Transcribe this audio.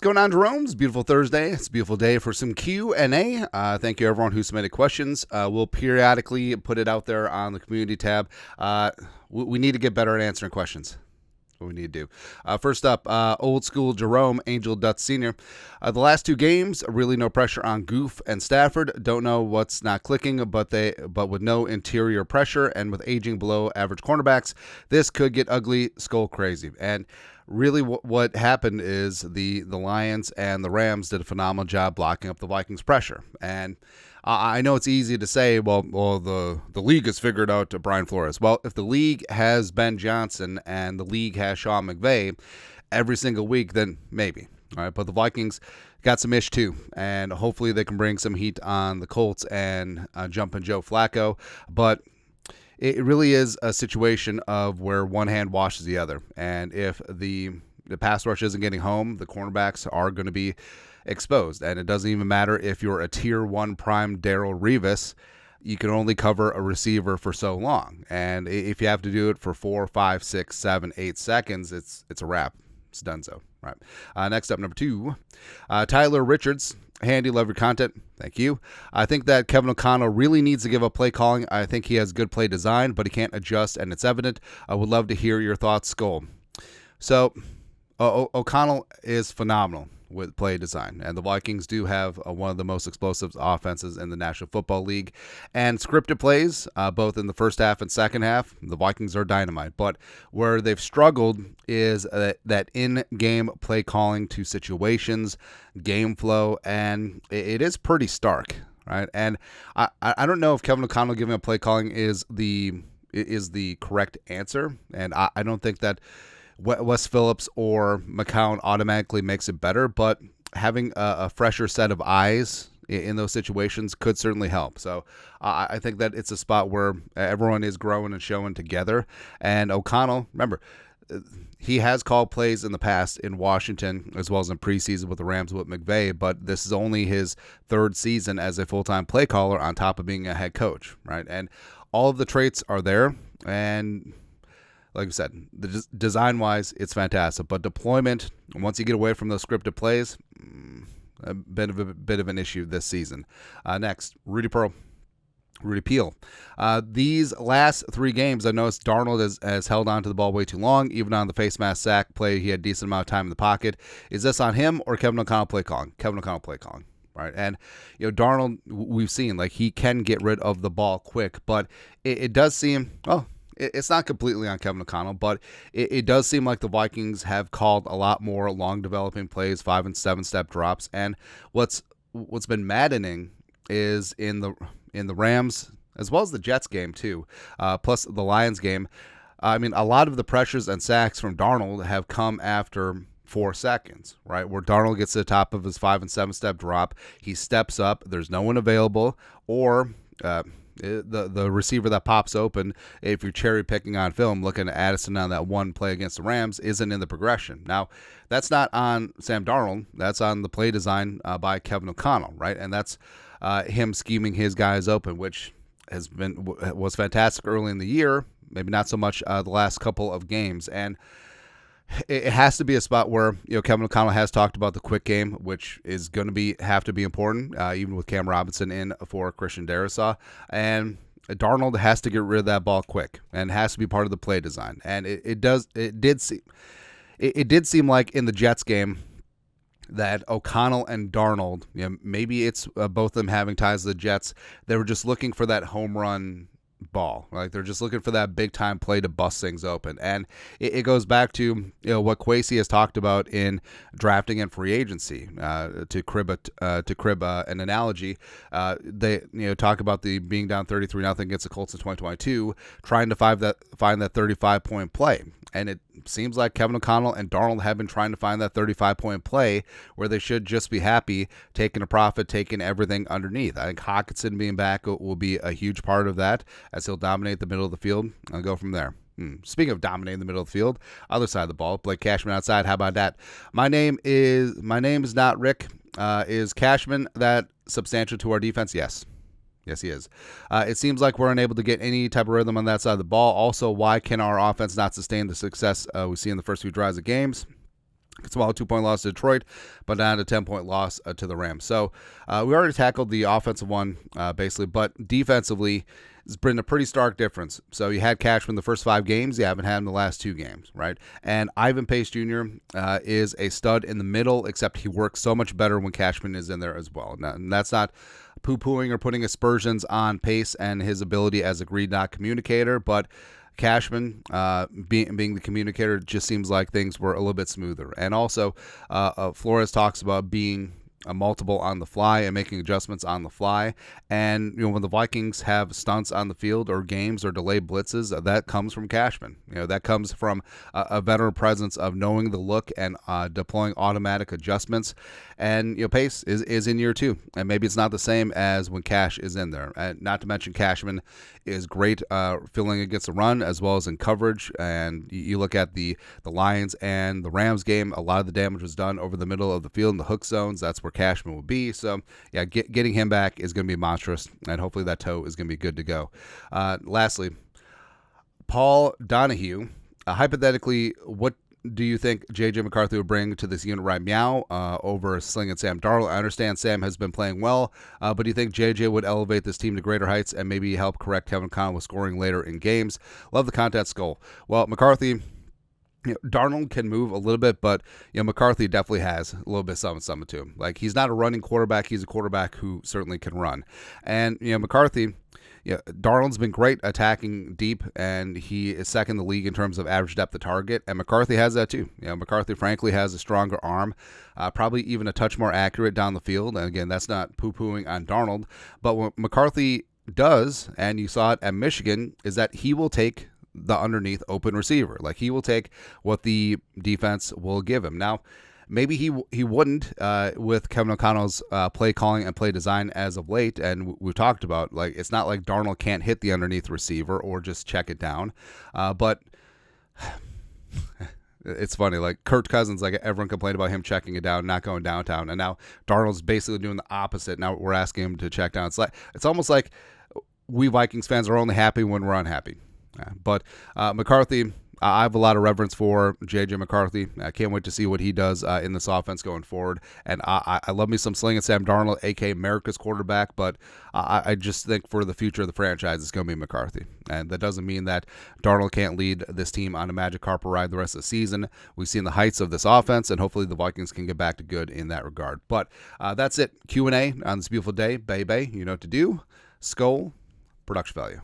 Going on, Jeromes? Beautiful Thursday. It's a beautiful day for some Q&A. Thank you, everyone who submitted questions. We'll periodically put it out there on the community tab. We need to get better at answering questions. What we need to do. First up, old school Jerome Angel Dutz Sr. The last two games, really no pressure on Goof and Stafford. Don't know what's not clicking, but with no interior pressure and with aging below average cornerbacks, this could get ugly, skull crazy. And really what happened is the Lions and the Rams did a phenomenal job blocking up the Vikings' pressure. And I know it's easy to say, well, the league has figured out Brian Flores. Well, if the league has Ben Johnson and the league has Sean McVay every single week, then maybe. All right, but the Vikings got some ish too, and hopefully they can bring some heat on the Colts and jumping Joe Flacco. But it really is a situation of where one hand washes the other. And if the pass rush isn't getting home, the cornerbacks are going to be exposed. And it doesn't even matter if you're a tier 1 prime Darrelle Revis. You can only cover a receiver for so long. And if you have to do it for 4, 5, 6, 7, 8 seconds, it's a wrap. It's done so. Right. Next up, number 2, Tyler Richards. Handy, love your content. Thank you. I think that Kevin O'Connell really needs to give up play calling. I think he has good play design, but he can't adjust, and it's evident. I would love to hear your thoughts, Skull. So, O'Connell is phenomenal with play design, and the Vikings do have one of the most explosive offenses in the National Football League. And scripted plays, both in the first half and second half, the Vikings are dynamite. But where they've struggled is that in-game play calling to situations, game flow, and it is pretty stark, right? And I don't know if Kevin O'Connell giving up play calling is the correct answer, and I don't think that Wes Phillips or McCown automatically makes it better, but having a fresher set of eyes in those situations could certainly help. So I think that it's a spot where everyone is growing and showing together. And O'Connell, remember, he has called plays in the past in Washington as well as in preseason with the Rams with McVay, but this is only his third season as a full-time play caller on top of being a head coach, right? And all of the traits are there, and like I said, design-wise, it's fantastic. But deployment, once you get away from those scripted plays, a bit of an issue this season. Next, Rudy Peel. These last 3 games, I noticed Darnold has held on to the ball way too long. Even on the face mask sack play, he had a decent amount of time in the pocket. Is this on him or Kevin O'Connell play calling? Kevin O'Connell play calling. Right. And, Darnold, we've seen, like, he can get rid of the ball quick, but it does seem, it's not completely on Kevin O'Connell, but it does seem like the Vikings have called a lot more long developing plays, 5 and 7 step drops. And what's been maddening is in the Rams as well as the Jets game too, plus the Lions game. I mean, a lot of the pressures and sacks from Darnold have come after 4 seconds, right? Where Darnold gets to the top of his 5 and 7 step drop, he steps up, there's no one available, or the receiver that pops open, if you're cherry picking on film, looking at Addison on that one play against the Rams, isn't in the progression. Now, that's not on Sam Darnold. That's on the play design by Kevin O'Connell, right? And that's him scheming his guys open, which was fantastic early in the year. Maybe not so much the last couple of games. And it has to be a spot where Kevin O'Connell has talked about the quick game, which is going to have to be important, even with Cam Robinson in for Christian Darrisaw. And Darnold has to get rid of that ball quick, and has to be part of the play design. And it did seem like in the Jets game that O'Connell and Darnold, maybe it's both of them having ties to the Jets. They were just looking for that home run ball. Like, they're just looking for that big time play to bust things open. And it goes back to what Kwesi has talked about in drafting and free agency. To crib an analogy, they talk about the being down 33-0 against the Colts in 2022, trying to find that 35-point play. And it seems like Kevin O'Connell and Darnold have been trying to find that 35-point play where they should just be happy taking a profit, taking everything underneath. I think Hockenson being back will be a huge part of that, as he'll dominate the middle of the field. I'll go from there. Speaking of dominating the middle of the field, other side of the ball, Blake Cashman outside. How about that? My name is not Rick. Is Cashman that substantial to our defense? Yes. Yes, he is. It seems like we're unable to get any type of rhythm on that side of the ball. Also, why can our offense not sustain the success we see in the first few drives of games? Small 2-point loss to Detroit, but not a 10-point loss to the Rams. So we already tackled the offensive one, basically, but defensively, it's been a pretty stark difference. So you had Cashman the first 5 games. You haven't had him the last 2 games, right? And Ivan Pace Jr. Is a stud in the middle, except he works so much better when Cashman is in there as well. And that's not poo-pooing or putting aspersions on Pace and his ability as a read-not communicator, but Cashman, being the communicator, just seems like things were a little bit smoother. And also, Flores talks about being a multiple on the fly and making adjustments on the fly. And when the Vikings have stunts on the field or games or delayed blitzes, that comes from Cashman. That comes from a veteran presence of knowing the look and deploying automatic adjustments. And Pace is in year 2, and maybe it's not the same as when Cash is in there. And not to mention Cashman is great filling against the run as well as in coverage. And you look at the Lions and the Rams game, a lot of the damage was done over the middle of the field in the hook zones. That's where Cashman will be. So yeah, getting him back is going to be monstrous, and hopefully that toe is going to be good to go. Lastly, Paul Donahue, hypothetically, what do you think J.J. McCarthy would bring to this unit right now over Sling and Sam Darnold? I understand Sam has been playing well, but do you think J.J. would elevate this team to greater heights and maybe help correct Kevin Conley with scoring later in games? Love the content, Skull. Well, McCarthy, Darnold can move a little bit, but McCarthy definitely has a little bit something to him. Like, he's not a running quarterback; he's a quarterback who certainly can run. And McCarthy, Darnold's been great attacking deep, and he is second in the league in terms of average depth of target. And McCarthy has that too. McCarthy, frankly, has a stronger arm, probably even a touch more accurate down the field. And again, that's not poo-pooing on Darnold, but what McCarthy does, and you saw it at Michigan, is that he will take the underneath open receiver. Like, he will take what the defense will give him. Now, maybe he wouldn't with Kevin O'Connell's play calling and play design as of late, and we've talked about, like, it's not like Darnold can't hit the underneath receiver or just check it down, but it's funny, like Kirk Cousins, like everyone complained about him checking it down, not going downtown, and now Darnold's basically doing the opposite. Now we're asking him to check down. It's almost like we Vikings fans are only happy when we're unhappy. But McCarthy, I have a lot of reverence for J.J. McCarthy. I can't wait to see what he does in this offense going forward. And I love me some Sling and Sam Darnold, a.k.a. America's quarterback, but I just think for the future of the franchise, it's going to be McCarthy. And that doesn't mean that Darnold can't lead this team on a magic carpet ride the rest of the season. We've seen the heights of this offense, and hopefully the Vikings can get back to good in that regard. But that's it. Q&A on this beautiful day. Bay, you know what to do. Skull, production value.